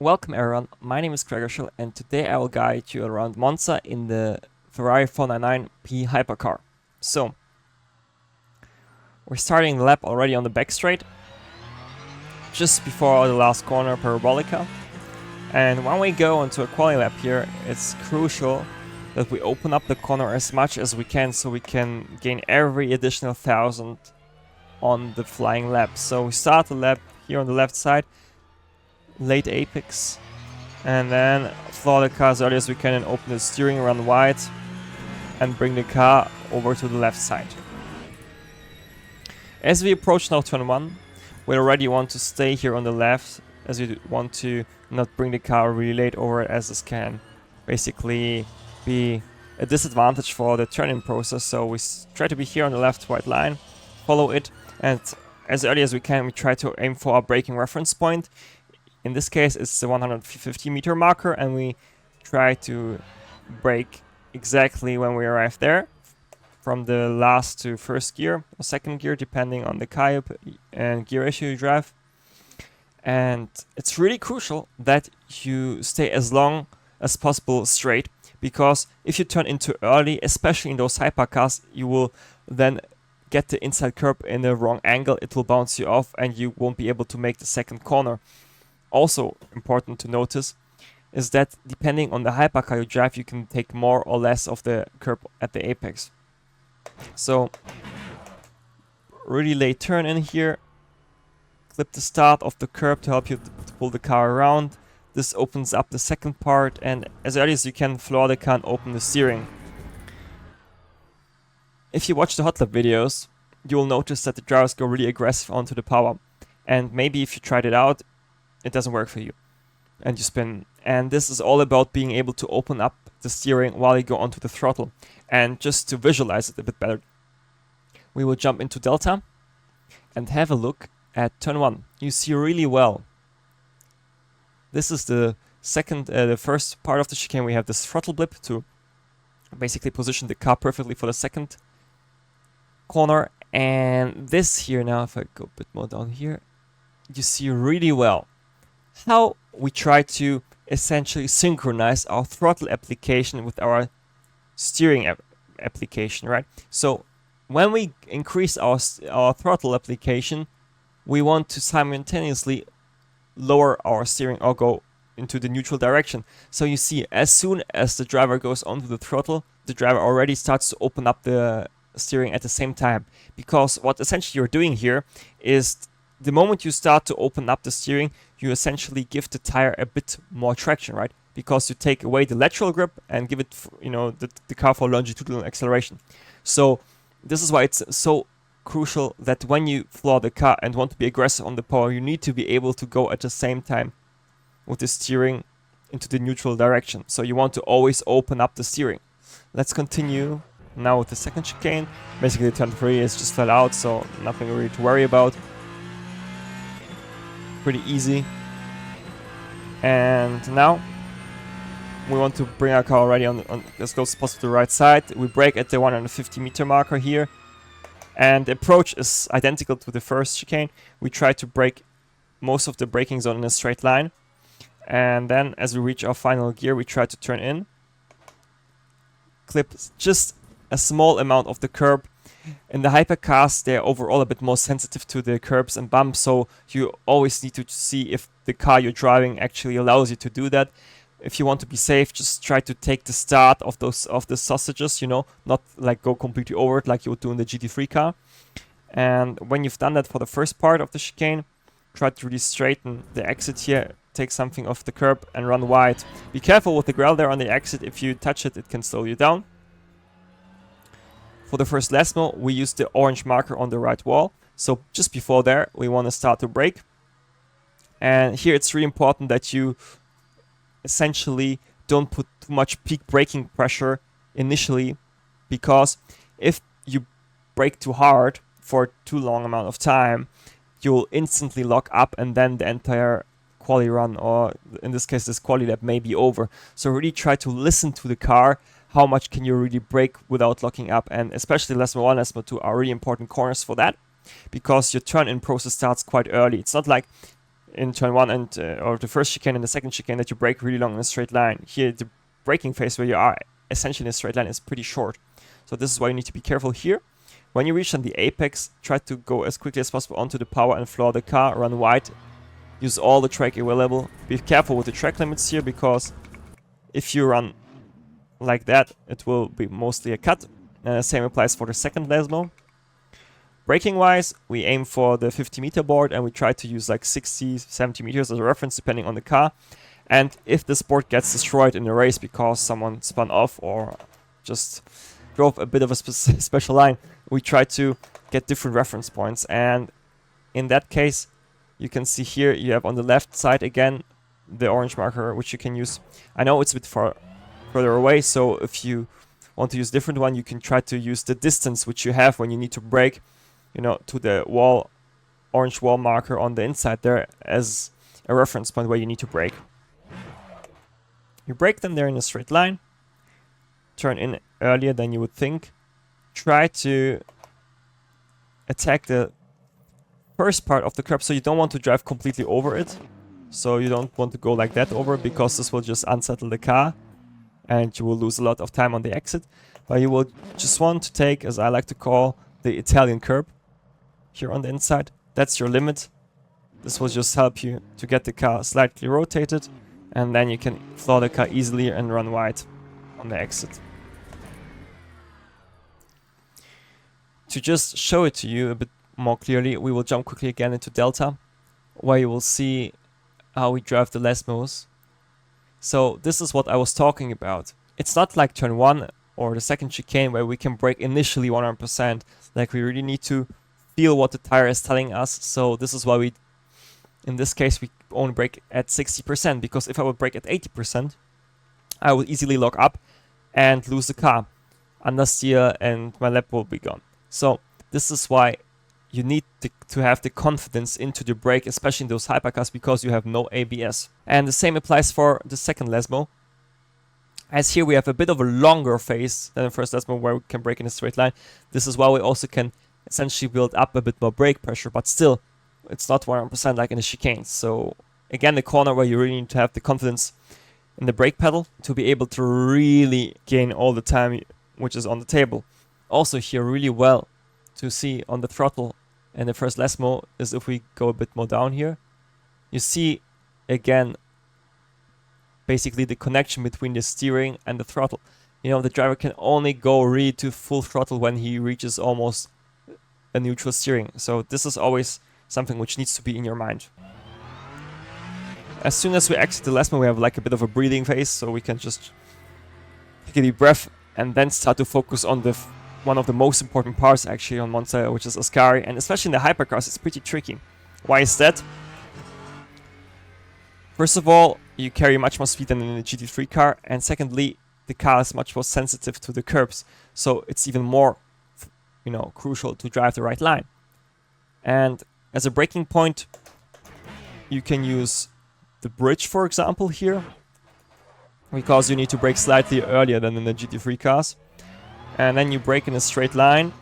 Welcome everyone, my name is Gregor and today I will guide you around Monza in the Ferrari 499P hypercar. So, we're starting the lap already on the back straight, just before the last corner Parabolica. And when we go into a quali lap here, it's crucial that we open up the corner as much as we can so we can gain every additional 1,000 on the flying lap. So we start the lap here on the left side, late apex, and then floor the car as early as we can and open the steering, run wide, and bring the car over to the left side. As we approach now turn 1, we already want to stay here on the left, as we want to not bring the car really late over it, as this can basically be a disadvantage for the turn-in process. So we try to be here on the left white line, follow it, and as early as we can we try to aim for our braking reference point. In this case it's the 150 meter marker, and we try to brake exactly when we arrive there, from the last to first gear or second gear, depending on the car and gear ratio you drive. And it's really crucial that you stay as long as possible straight, because if you turn in too early, especially in those hypercars, you will then get the inside curb in the wrong angle, it will bounce you off and you won't be able to make the second corner. Also important to notice is that depending on the hypercar you drive, you can take more or less of the curb at the apex. So really late turn in here, clip the start of the curb to help you to pull the car around. This opens up the second part, and as early as you can floor the car and open the steering. If you watch the hot lap videos, you will notice that the drivers go really aggressive onto the power, and maybe if you tried it out, it doesn't work for you and you spin. And this is all about being able to open up the steering while you go onto the throttle. And just to visualize it a bit better, we will jump into Delta and have a look at turn 1. You see really well, this is the first part of the chicane. We have this throttle blip to basically position the car perfectly for the second corner. And this here now, if I go a bit more down here, you see really well how we try to essentially synchronize our throttle application with our steering application, right? So when we increase our throttle application, we want to simultaneously lower our steering or go into the neutral direction. So you see, as soon as the driver goes onto the throttle, the driver already starts to open up the steering at the same time. Because what essentially you're doing here is, the moment you start to open up the steering, you essentially give the tire a bit more traction, right? Because you take away the lateral grip and give it, the car for longitudinal acceleration. So this is why it's so crucial that when you floor the car and want to be aggressive on the power, you need to be able to go at the same time with the steering into the neutral direction. So you want to always open up the steering. Let's continue now with the second chicane. Basically turn 3 is just flat out, so nothing really to worry about. Pretty easy. And now we want to bring our car already on as close as possible to the right side. We brake at the 150 meter marker here, and the approach is identical to the first chicane. We try to brake most of the braking zone in a straight line, and then as we reach our final gear, we try to turn in, clip just a small amount of the curb. In the hypercars, they're overall a bit more sensitive to the curbs and bumps, so you always need to see if the car you're driving actually allows you to do that. If you want to be safe, just try to take the start of the sausages, not like go completely over it like you would do in the GT3 car. And when you've done that for the first part of the chicane, try to really straighten the exit here, take something off the curb and run wide. Be careful with the gravel there on the exit. If you touch it, it can slow you down. For the first LMU, we use the orange marker on the right wall. So just before there, we want to start to brake. And here it's really important that you essentially don't put too much peak braking pressure initially, because if you brake too hard for too long amount of time, you'll instantly lock up, and then the entire quali run, or in this case this quali lap, may be over. So really try to listen to the car. How much can you really brake without locking up? And especially LMU 1, LMU 2 are really important corners for that, because your turn-in process starts quite early. It's not like in turn 1 and or the first chicane and the second chicane that you brake really long in a straight line. Here the braking phase where you are essentially in a straight line is pretty short. So this is why you need to be careful here. When you reach on the apex, try to go as quickly as possible onto the power and floor the car, run wide, use all the track available. Be careful with the track limits here, because if you run like that, it will be mostly a cut. And the same applies for the second LMU. Braking wise, we aim for the 50 meter board and we try to use like 60, 70 meters as a reference depending on the car. And if this board gets destroyed in a race because someone spun off or just drove a bit of a special line, we try to get different reference points. And in that case, you can see here you have on the left side again the orange marker, which you can use. I know it's a bit further away, so if you want to use a different one, you can try to use the distance which you have when you need to brake, you know, to the wall, orange wall marker on the inside there as a reference point where you need to brake. You brake them there in a straight line, turn in earlier than you would think, try to attack the first part of the curb, so you don't want to drive completely over it. So you don't want to go like that over, because this will just unsettle the car and you will lose a lot of time on the exit. But you will just want to take, as I like to call, the Italian curb here on the inside. That's your limit. This will just help you to get the car slightly rotated, and then you can floor the car easily and run wide on the exit. To just show it to you a bit more clearly, we will jump quickly again into Delta, where you will see how we drive the LMUs. So this is what I was talking about. It's not like turn 1 or the second chicane where we can brake initially 100%. Like, we really need to feel what the tire is telling us. So this is why we, in this case, we only brake at 60%, because if I would brake at 80%, I would easily lock up and lose the car, understeer, and my lap will be gone. So this is why you need to have the confidence into the brake, especially in those hypercars, because you have no ABS. And the same applies for the second LMU. As here we have a bit of a longer phase than the first LMU where we can brake in a straight line. This is why we also can essentially build up a bit more brake pressure, but still, it's not 100% like in the chicanes. So again, the corner where you really need to have the confidence in the brake pedal to be able to really gain all the time which is on the table. Also here really well to see on the throttle and the first LMU is if we go a bit more down here, you see again basically the connection between the steering and the throttle. You know, the driver can only go really to full throttle when he reaches almost a neutral steering. So this is always something which needs to be in your mind. As soon as we exit the LMU, we have like a bit of a breathing phase, so we can just take a deep breath and then start to focus on the one of the most important parts actually on Monza, which is Ascari, and especially in the hypercars, it's pretty tricky. Why is that? First of all, you carry much more speed than in a GT3 car, and secondly, the car is much more sensitive to the curbs, so it's even more, you know, crucial to drive the right line. And as a braking point, you can use the bridge, for example, here, because you need to brake slightly earlier than in the GT3 cars. And then you brake in a straight line.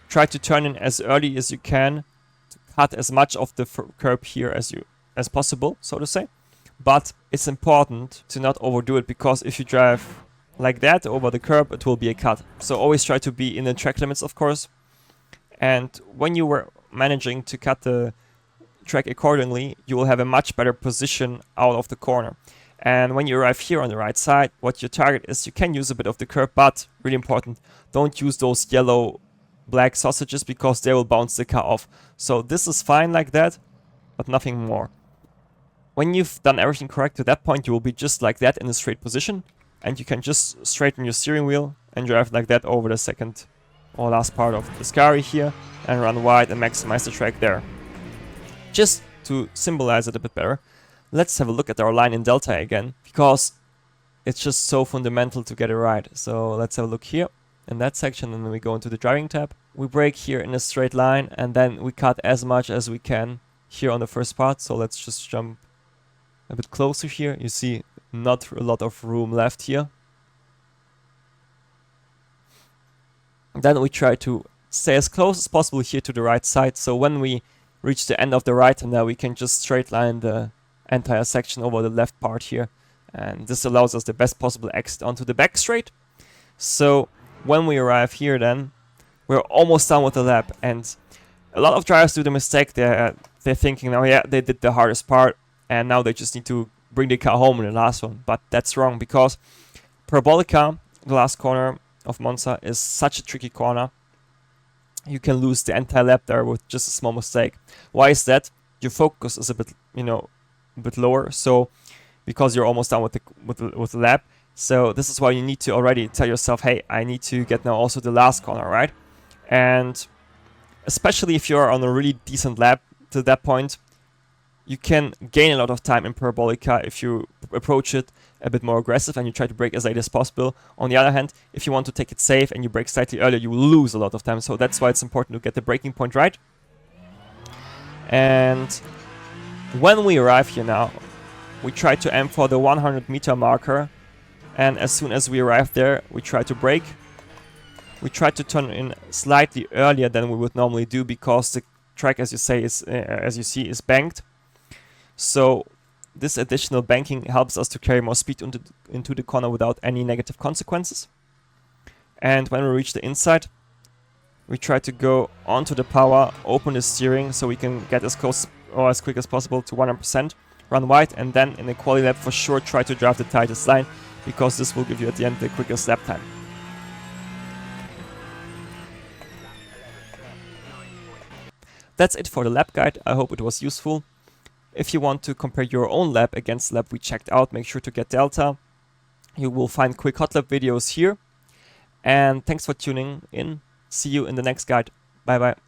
Try to turn in as early as you can to cut as much of the curb here as possible, so to say. But it's important to not overdo it, because if you drive like that over the curb, it will be a cut. So always try to be in the track limits, of course. And when you were managing to cut the track accordingly, you will have a much better position out of the corner. And when you arrive here on the right side, what your target is, you can use a bit of the curb, but really important, don't use those yellow black sausages, because they will bounce the car off. So this is fine like that, but nothing more. When you've done everything correct to that point, you will be just like that in a straight position, and you can just straighten your steering wheel and drive like that over the second or last part of the Ascari here and run wide and maximize the track there. Just to symbolize it a bit better, let's have a look at our line in Delta again, because it's just so fundamental to get it right. So let's have a look here in that section, and then we go into the driving tab. We brake here in a straight line, and then we cut as much as we can here on the first part. So let's just jump a bit closer here. You see not a lot of room left here. And then we try to stay as close as possible here to the right side. So when we reach the end of the ride, and now we can just straight line the entire section over the left part here. And this allows us the best possible exit onto the back straight. So when we arrive here, then we're almost done with the lap. And a lot of drivers do the mistake. They're thinking, oh yeah, they did the hardest part, and now they just need to bring the car home in the last one. But that's wrong, because Parabolica, the last corner of Monza, is such a tricky corner. You can lose the entire lap there with just a small mistake. Why is that? Your focus is a bit, a bit lower. So because you're almost done with the lap. So this is why you need to already tell yourself, hey, I need to get now also the last corner, right? And especially if you're on a really decent lap to that point, you can gain a lot of time in Parabolica if you approach it a bit more aggressive and you try to brake as late as possible. On the other hand, if you want to take it safe and you brake slightly earlier, you will lose a lot of time. So that's why it's important to get the braking point right. And when we arrive here now, we try to aim for the 100-meter marker. And as soon as we arrive there, we try to brake. We try to turn in slightly earlier than we would normally do, because the track, as you see, is banked. So this additional banking helps us to carry more speed into the corner without any negative consequences. And when we reach the inside, we try to go onto the power, open the steering so we can get as close or as quick as possible to 100%, run wide, and then in the quali lap for sure try to drive the tightest line, because this will give you at the end the quickest lap time. That's it for the lap guide. I hope it was useful. If you want to compare your own lap against the lap we checked out, make sure to get Delta. You will find quick hot lap videos here. And thanks for tuning in. See you in the next guide. Bye bye.